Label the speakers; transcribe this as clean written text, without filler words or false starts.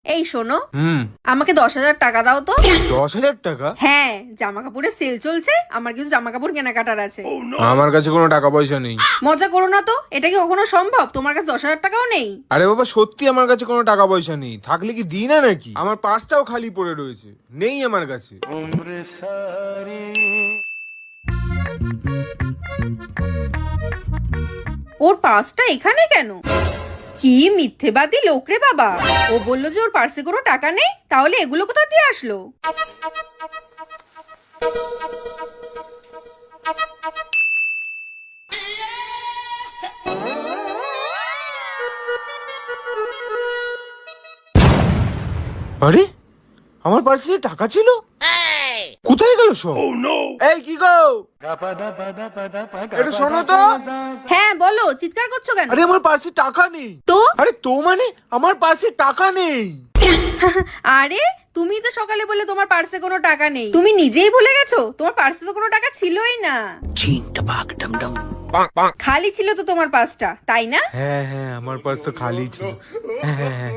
Speaker 1: এই শোনো, আমাকে 10,000 টাকা দাও তো।
Speaker 2: 10,000 টাকা?
Speaker 1: হ্যাঁ, জামা কাপড়ের সেল চলছে, আমার কিছু জামা কাপড় কেনাকাটার আছে।
Speaker 2: আমার কাছে কোনো টাকা পয়সা নেই।
Speaker 1: মজা করো না তো, এটা কি কখনো সম্ভব? তোমার কাছে 10,000 টাকাও নেই?
Speaker 2: আরে বাবা, সত্যি আমার কাছে কোনো টাকা পয়সা নেই। থাকলে কি দিই না নাকি? আমার পার্সটাও খালি পড়ে রয়েছে, নেই আমার কাছে।
Speaker 1: ওর পার্সটা এখানে কেন? কি মিথ্যেবাদী লোক রে বাবা। ও বললো যে ওর পার্সে কোনো টাকা নেই, তাহলে এগুলো কোথা দিয়ে আসলো?
Speaker 2: আরে, আমার পার্সে টাকা ছিল, কোথায় গেল সব? এই কি গো, এটা শোনো তো।
Speaker 1: হ্যাঁ বলো, চিৎকার করছো কেন?
Speaker 2: আরে আমার পার্সে টাকা নেই।
Speaker 1: তো
Speaker 2: আরে তো মানে আমার পার্সে টাকা নেই।
Speaker 1: আরে, তুমি তো সকালে বলে তোমার পার্সে কোনো টাকা নেই। তুমি নিজেই ভুলে গেছো তোমার পার্সে তো কোনো টাকা ছিলই না। খালি ছিল তো তোমার পার্সটা, তাই না?
Speaker 2: হ্যাঁ হ্যাঁ, আমার পার্স তো খালি ছিল। হ্যাঁ হ্যাঁ।